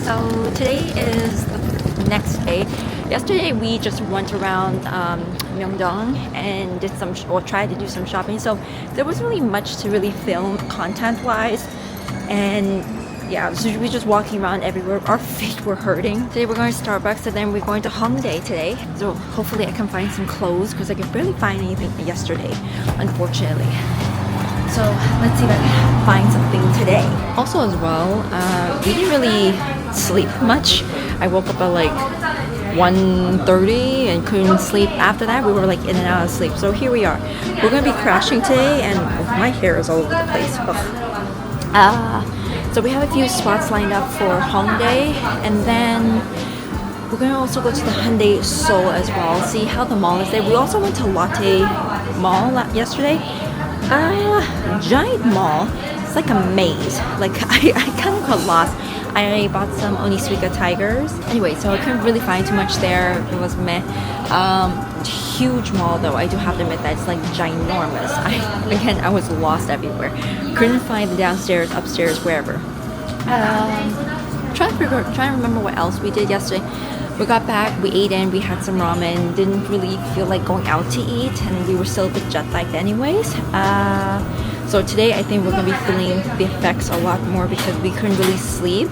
So today is the next day. Yesterday we just went around Myeongdong and did tried to do some shopping. So there wasn't really much to really film content-wise, and yeah, so we're just walking around everywhere. Our feet were hurting. Today we're going to Starbucks and then we're going to Hongdae today. So hopefully I can find some clothes because I could barely find anything yesterday, unfortunately. So let's see if I can find something today. Also as well, we didn't really sleep much. I woke up at like 1:30 and couldn't sleep after that. We were like in and out of sleep. So here we are. We're going to be crashing today and my hair is all over the place. So we have a few spots lined up for Hongdae, and then we're going to also go to the Hyundai Seoul as well, see how the mall is there. We also went to Lotte Mall yesterday. Giant mall. It's like a maze. Like I kind of got lost. I bought some Onisuika tigers. Anyway, so I couldn't really find too much there. It was meh. Huge mall though. I do have to admit that it's like ginormous. I was lost everywhere. Couldn't find the downstairs, upstairs, wherever. Trying to remember what else we did yesterday. We got back, we ate in, we had some ramen, didn't really feel like going out to eat, and we were still a bit jet-lagged anyways. So today I think we're going to be feeling the effects a lot more because we couldn't really sleep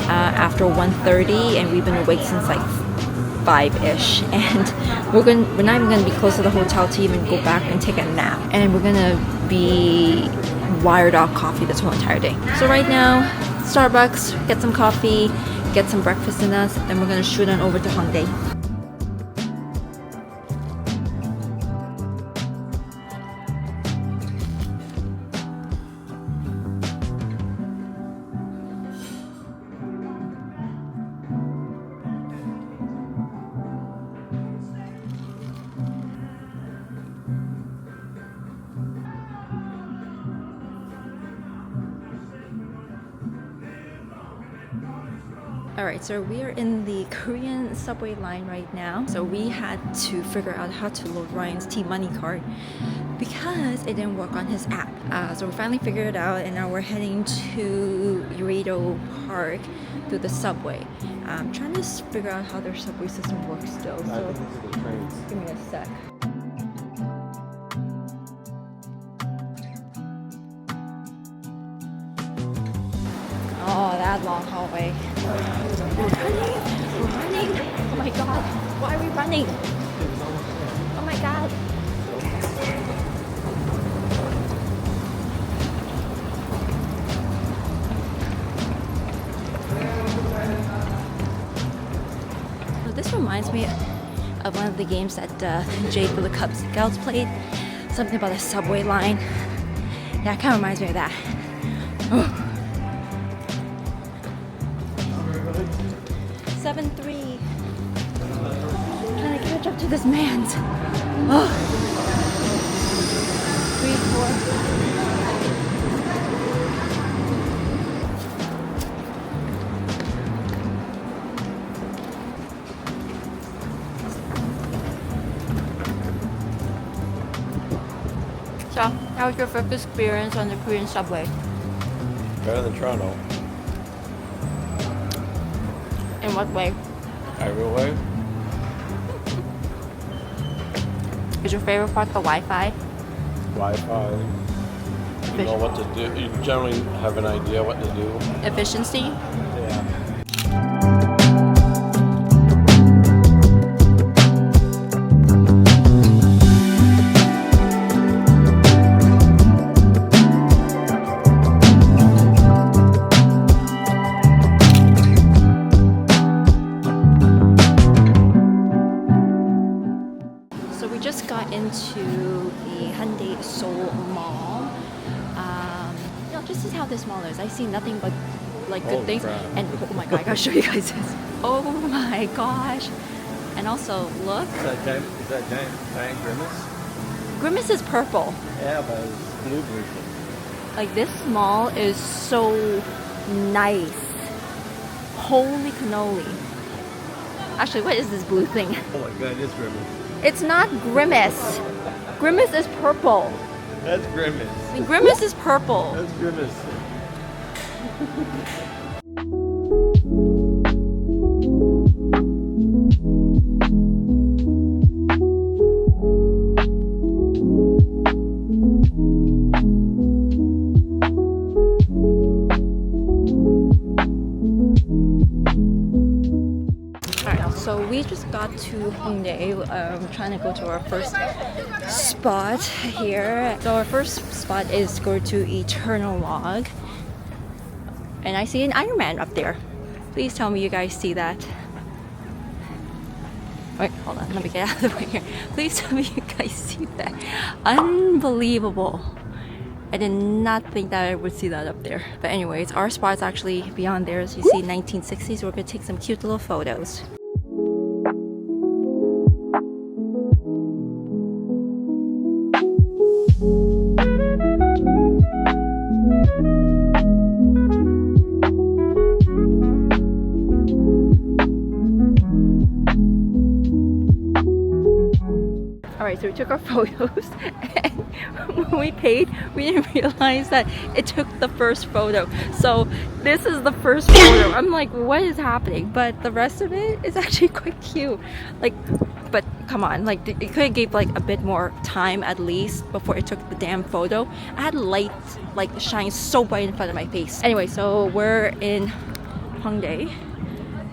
after 1:30, and we've been awake since like 5-ish, and we're not even going to be close to the hotel to even go back and take a nap, and we're going to be wired off coffee this whole entire day. So right now, Starbucks, get some coffee, get some breakfast in us, then we're gonna shoot on over to Hongdae. Alright, so we are in the Korean subway line right now. So we had to figure out how to load Ryan's T-Money card because it didn't work on his app. So we finally figured it out, and now we're heading to Yeouido Park through the subway. I'm trying to figure out how their subway system works still. So give me a sec. Oh, that long hallway. We're running! Oh my god, why are we running? Oh my god. So this reminds me of one of the games that Jade for the Cub Scouts played. Something about a subway line. Yeah, it kind of reminds me of that. Oh. 7-3. Trying to catch up to this man's. Oh. 3-4. So, how was your first experience on the Korean subway? Better than Toronto. In what way? Every way. Is your favorite part the Wi-Fi? Wi-Fi. You know what to do. You generally have an idea what to do. Efficiency? Yeah. Into the Hyundai Seoul Mall. This is how this mall is. I see nothing but like good things. Crap. And oh my god, I gotta show you guys this. Oh my gosh. And also look. Is that giant Grimace? Grimace is purple. Yeah, but it's blue version. Like this mall is so nice. Holy cannoli. Actually, what is this blue thing? Oh my god, it's Grimace. It's not Grimace. Grimace is purple. That's Grimace. Grimace is purple. That's Grimace. we just got to Hongdae. Trying to go to our first spot here. So our first spot is go to Eternalog. And I see an Iron Man up there. Please tell me you guys see that. Wait, hold on, let me get out of the way here. Please tell me you guys see that. Unbelievable. I did not think that I would see that up there. But anyways, our spot's actually beyond there. As you see, 1960s. We're gonna take some cute little photos. Alright, so we took our photos, and when we paid, we didn't realize that it took the first photo. So this is the first photo. I'm like, what is happening? But the rest of it is actually quite cute. Like, but come on, like it could have gave like a bit more time at least before it took the damn photo. I had light like shine so bright in front of my face. Anyway, so we're in Hongdae.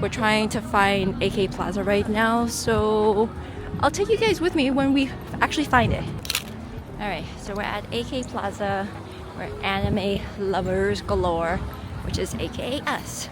We're trying to find AK Plaza right now, so I'll take you guys with me when we actually find it. Alright, so we're at AK Plaza. We're anime lovers galore, which is aka us.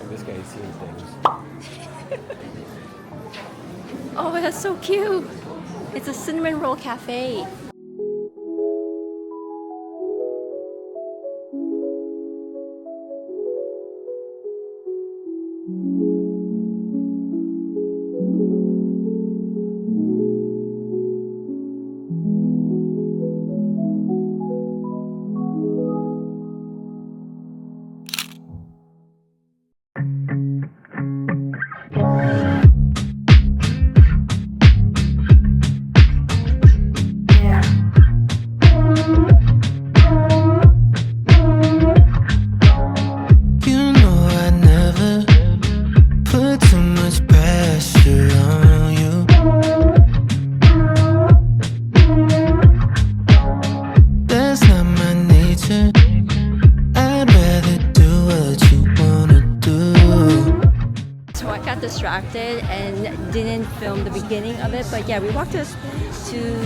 This guy's seeing things. Oh, that's so cute! It's a cinnamon roll cafe. Distracted and didn't film the beginning of it, but yeah, we walked to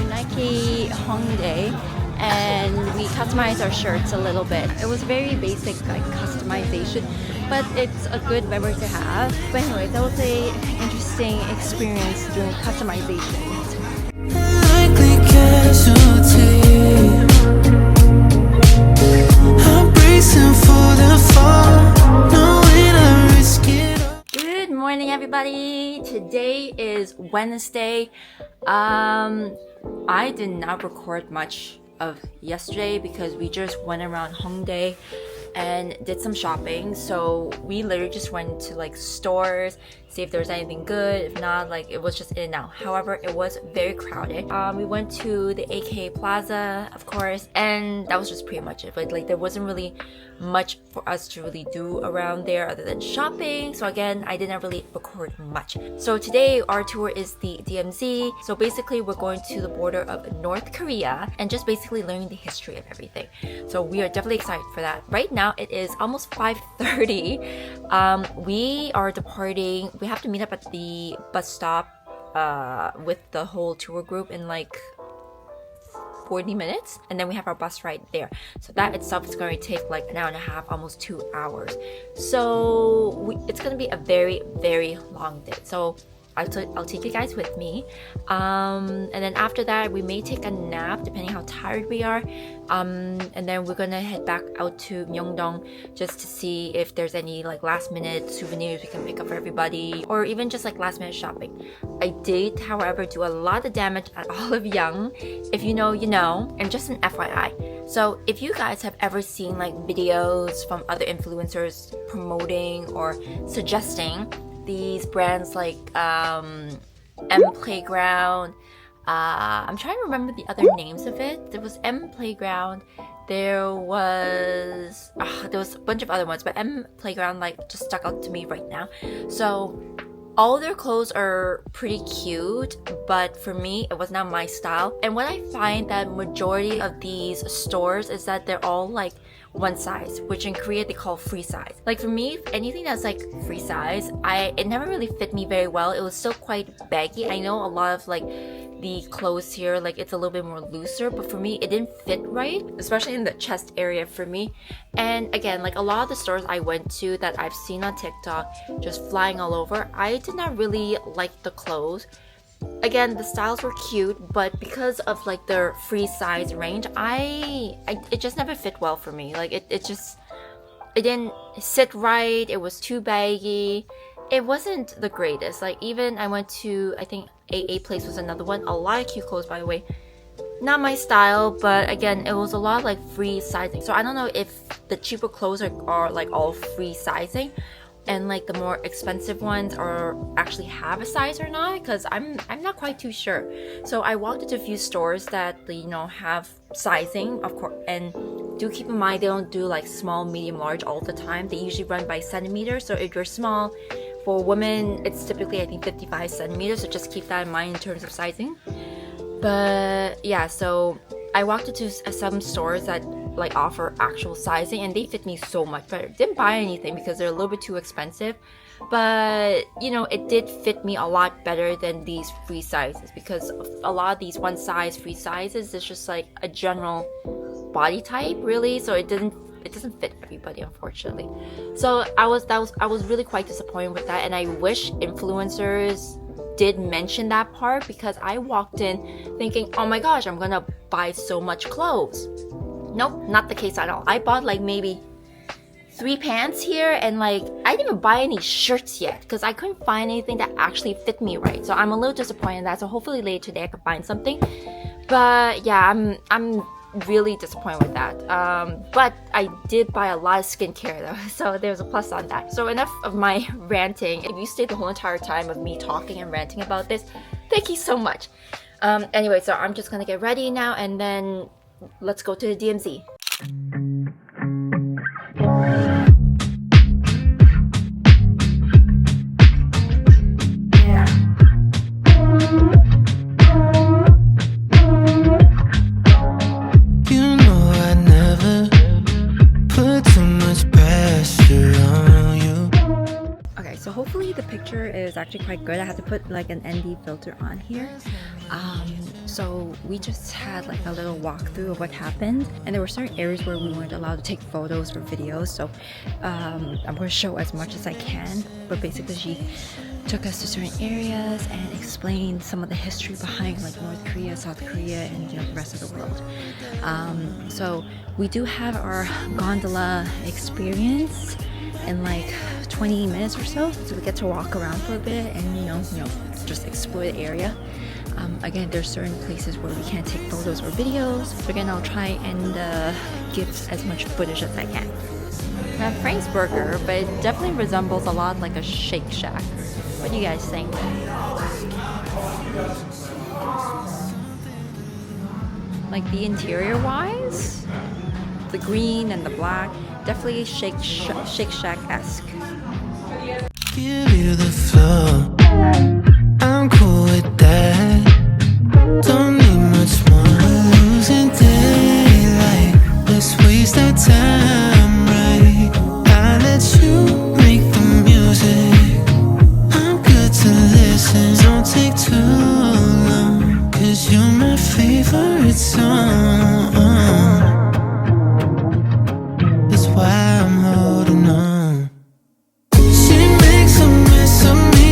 Nike Hongdae and we customized our shirts a little bit. It was very basic like customization, but it's a good memory to have. But anyway, that was a interesting experience doing customization. I'm bracing for the fall, knowing I risk it. Good morning, everybody. Today is Wednesday. I did not record much of yesterday because we just went around Hongdae and did some shopping. So we literally just went to like stores, see if there was anything good. If not, like it was just in and out. However, it was very crowded. We went to the AK Plaza, of course, and that was just pretty much it. But like there wasn't really much for us to really do around there other than shopping. So again, I didn't really record much. So today our tour is the DMZ. So basically we're going to the border of North Korea and just basically learning the history of everything. So we are definitely excited for that. Right now it is almost 5:30. We are departing. We have to meet up at the bus stop with the whole tour group in like 40 minutes, and then we have our bus ride there. So that itself is going to take like an hour and a half, almost 2 hours. So it's going to be a very, very long day. So I'll take you guys with me. And then after that, we may take a nap depending how tired we are. And then we're gonna head back out to Myeongdong just to see if there's any like last minute souvenirs we can pick up for everybody, or even just like last minute shopping. I did, however, do a lot of damage at Olive Young. If you know, you know. And just an FYI. So if you guys have ever seen like videos from other influencers promoting or suggesting these brands like M Playground, I'm trying to remember the other names of it. There was M Playground, there was a bunch of other ones, but M Playground like just stuck out to me right now. So All their clothes are pretty cute, but for me, it was not my style. And what I find that majority of these stores is that they're all like one size, which in Korea they call free size. Like for me, anything that's like free size, it never really fit me very well. It was still quite baggy. I know a lot of like the clothes here, like it's a little bit more looser, but for me it didn't fit right, especially in the chest area for me. And again, like a lot of the stores I went to that I've seen on TikTok just flying all over, I did not really like the clothes. Again, the styles were cute, but because of like their free size range, it just never fit well for me. Like it didn't sit right. It was too baggy. It wasn't the greatest. Like even I went to, I think AA Place was another one. A lot of cute clothes, by the way. Not my style, but again, it was a lot of like free sizing. So I don't know if the cheaper clothes are like all free sizing, and like the more expensive ones are actually have a size or not, because I'm not quite too sure. So I walked into a few stores that, you know, have sizing, of course, and do keep in mind they don't do like small, medium, large all the time. They usually run by centimeters. So if you're small, for women it's typically I think 55 centimeters, so just keep that in mind in terms of sizing. But yeah, so I walked into some stores that like offer actual sizing, and they fit me so much, but I didn't buy anything because they're a little bit too expensive. But you know, it did fit me a lot better than these free sizes, because a lot of these one size free sizes is just like a general body type really, so it doesn't fit everybody, unfortunately. So I was really quite disappointed with that, and I wish influencers did mention that part, because I walked in thinking, oh my gosh, I'm gonna buy so much clothes. Nope, not the case at all. I bought like maybe 3 pants here, and like I didn't even buy any shirts yet because I couldn't find anything that actually fit me right. So I'm a little disappointed in that. So hopefully later today I could find something. But yeah, I'm really disappointed with that. But I did buy a lot of skincare though, so there's a plus on that. So enough of my ranting. If you stayed the whole entire time of me talking and ranting about this, thank you so much. Anyway, so I'm just gonna get ready now, and then let's go to the DMZ. So hopefully the picture is actually quite good. I had to put like an ND filter on here. So we just had like a little walkthrough of what happened, and there were certain areas where we weren't allowed to take photos or videos. So I'm going to show as much as I can, but basically she took us to certain areas and explained some of the history behind like North Korea, South Korea, and you know, the rest of the world. So we do have our gondola experience in like 20 minutes or so we get to walk around for a bit and you know just explore the area. Again, there's certain places where we can't take photos or videos, so again I'll try and give as much footage as I can. Now Frank's Burger, but it definitely resembles a lot like a Shake Shack. What do you guys think? Like the interior wise, the green and the black, definitely Shake Shack-esque. Give you the flow, I'm cool with that. Don't need much more, losing daylight. Let's waste that time, right? I let you make the music. I'm good to listen, don't take too long, 'cause you're my favorite song. That's why I'm holding on. She makes a mess of me.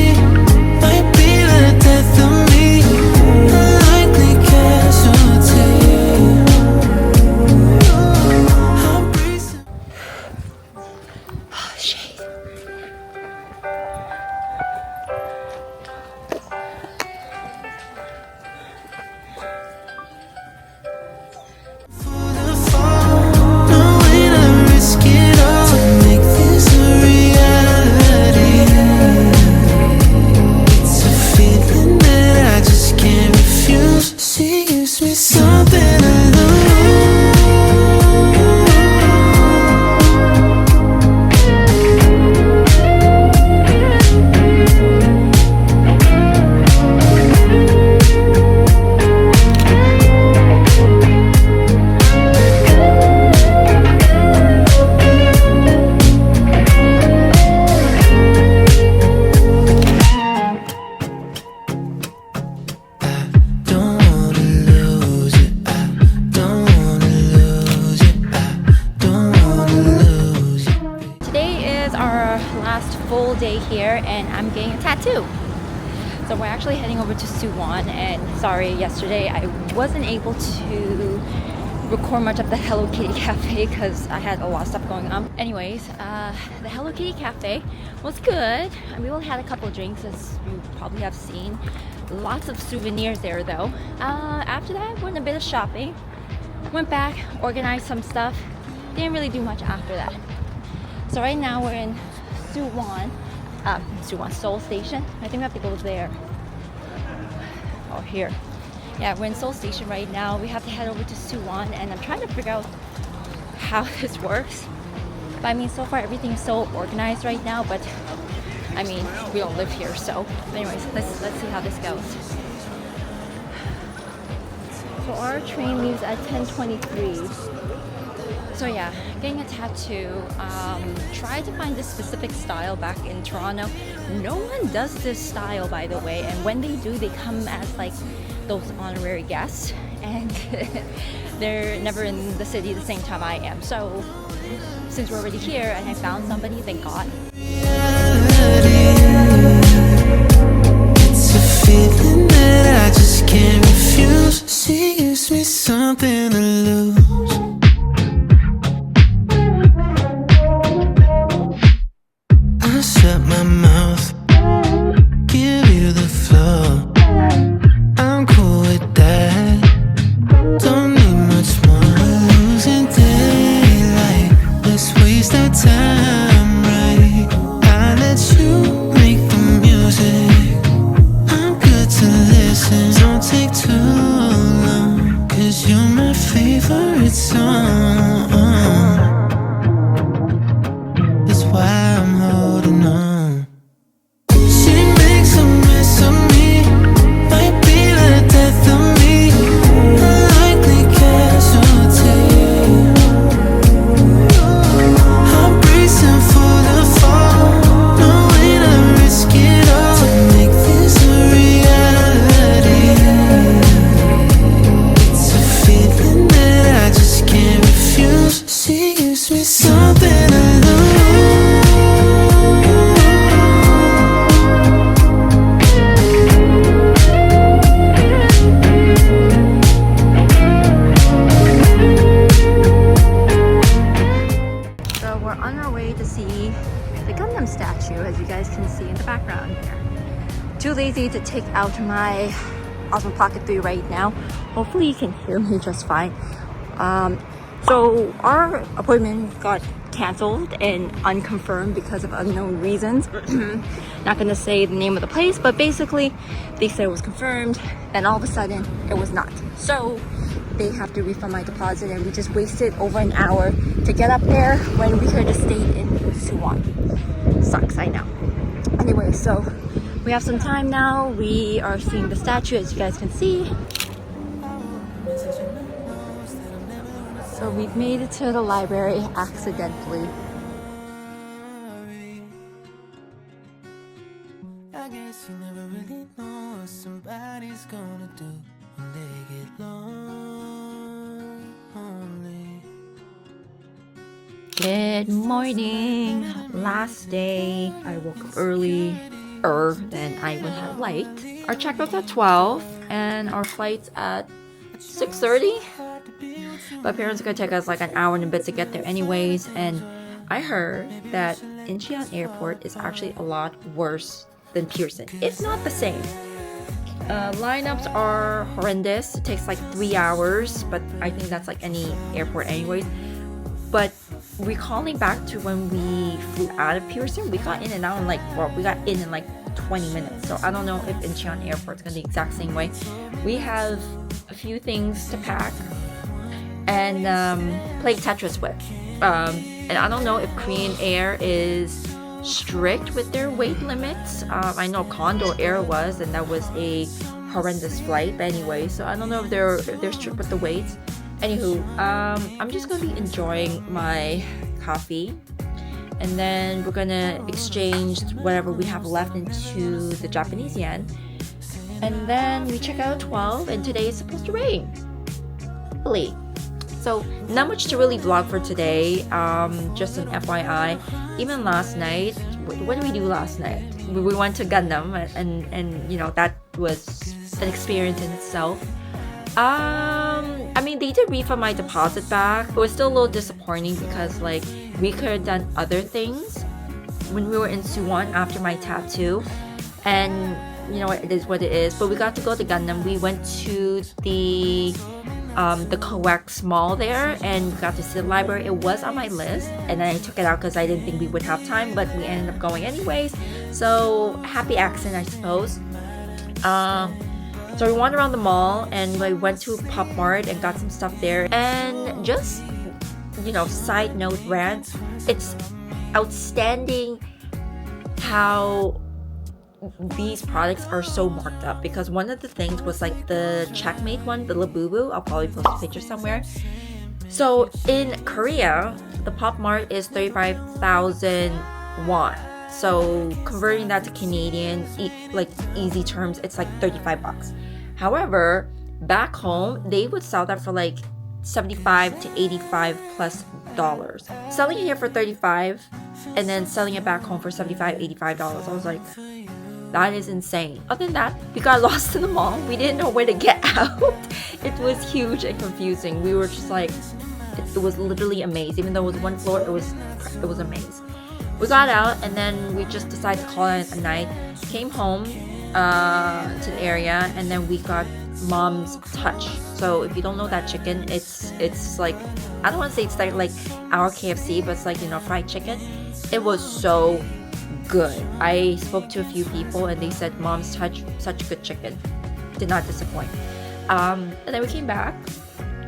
So we're actually heading over to Suwon, and sorry, yesterday I wasn't able to record much of the Hello Kitty Cafe because I had a lot of stuff going on. Anyways, the Hello Kitty Cafe was good. We only had a couple of drinks, as you probably have seen. Lots of souvenirs there though. After that, went a bit of shopping. Went back, organized some stuff. Didn't really do much after that. So right now we're in Suwon, Seoul Station. I think we have to go there. Oh, here. Yeah, we're in Seoul Station right now. We have to head over to Suwon, and I'm trying to figure out how this works. But I mean, so far everything is so organized right now, but I mean, we don't live here, so. Anyways, let's see how this goes. So our train leaves at 10:23. So yeah, getting a tattoo. Try to find this specific style back in Toronto. No one does this style, by the way, and when they do, they come as like those honorary guests, and they're never in the city the same time I am. So since we're already here and I found somebody, thank God. It's a feeling that I just can't refuse. She gives me something to lose. I shut my mouth, give you the floor. I'm cool with that. Don't need much more. Losing daylight. Let's waste our time, right? I let you make the music. I'm good to listen. Don't take too long, 'cause you're my favorite song. That's why I'm holding on. She makes a mess of me. Might be the death of me. Unlikely casualty. I'm bracing for the fall, knowing I risk it all to make this a reality. It's a feeling that I just can't refuse. She gives me something to lose. So we're on our way to see the Gundam statue, as you guys can see in the background here. Too lazy to take out my Osmo Pocket 3 right now. Hopefully you can hear me just fine. So our appointment got canceled and unconfirmed because of unknown reasons. Not gonna say the name of the place, but basically they said it was confirmed, and all of a sudden it was not. So they have to refund my deposit, and we just wasted over an hour to get up there when we could have stayed in Suwon. Sucks, I know. Anyway, so we have some time now. We are seeing the statue, as you guys can see. So we've made it to the library accidentally. I guess you never really know what somebody's gonna do when they get lonely. Good morning. Last day. I woke up early. Than I would have liked. Our checkout's at 12 and our flight's at 6:30. But parents are gonna take us like an hour and a bit to get there anyways, and I heard that Incheon Airport is actually a lot worse than Pearson, if not the same. Lineups are horrendous. It takes like 3 hours, but I think that's like any airport anyways. But recalling back to when we flew out of Pearson, we got in and out in like 20 minutes. So I don't know if Incheon Airport's gonna be the exact same way. We have a few things to pack and play Tetris with. And I don't know if Korean Air is strict with their weight limits. I know Condor Air was, and that was a horrendous flight. But anyway, so I don't know if they're strict with the weights. Anywho, I'm just gonna be enjoying my coffee, and then we're gonna exchange whatever we have left into the Japanese yen, and then we check out at 12, and today is supposed to rain. Hopefully. So not much to really vlog for today. Just an FYI. Even last night, what did we do last night? we went to Gundam, and you know, that was an experience in itself. I mean, they did refund my deposit back. It was still a little disappointing because like we could have done other things when we were in Suwon after my tattoo, and you know, it is what it is. But we got to go to Gundam. We went to the Coex mall there and we got to see the library. It was on my list and then I took it out because I didn't think we would have time, but we ended up going anyways. So happy accident, I suppose. So we wandered around the mall and we went to Pop Mart and got some stuff there. And just, you know, side note rant, it's outstanding how these products are so marked up, because one of the things was like the Checkmate one, the Labubu. I'll probably post a picture somewhere. So in Korea, the Pop Mart is 35,000 won. So converting that to Canadian, like easy terms, it's like 35 bucks. However, back home, they would sell that for like 75 to 85 plus dollars. Selling it here for 35 and then selling it back home for 75, 85 dollars. I was like, that is insane. Other than that, we got lost in the mall. We didn't know where to get out. It was huge and confusing. We were just like, it was literally a maze. Even though it was one floor, it was a maze. We got out and then we just decided to call it a night. Came home to the area and then we got Mom's Touch. So if you don't know that chicken, it's like, I don't want to say it's like our KFC, but it's like, you know, fried chicken. It was so good. I spoke to a few people and they said Mom's Touch, such good chicken. Did not disappoint. And then we came back,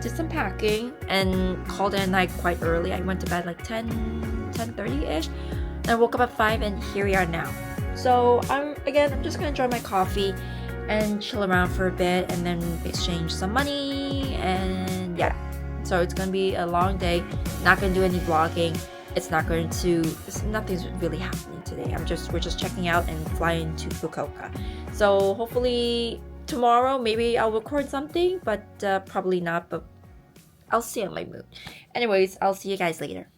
did some packing and called it a night quite early. I went to bed like 10:30ish. And I woke up at 5 and here we are now. So I'm just gonna enjoy my coffee and chill around for a bit and then exchange some money and yeah. So it's gonna be a long day. Not gonna do any vlogging. Nothing's really happening today. We're just checking out and flying to Fukuoka. So hopefully tomorrow maybe I'll record something, but probably not, but I'll see on my mood. Anyways, I'll see you guys later.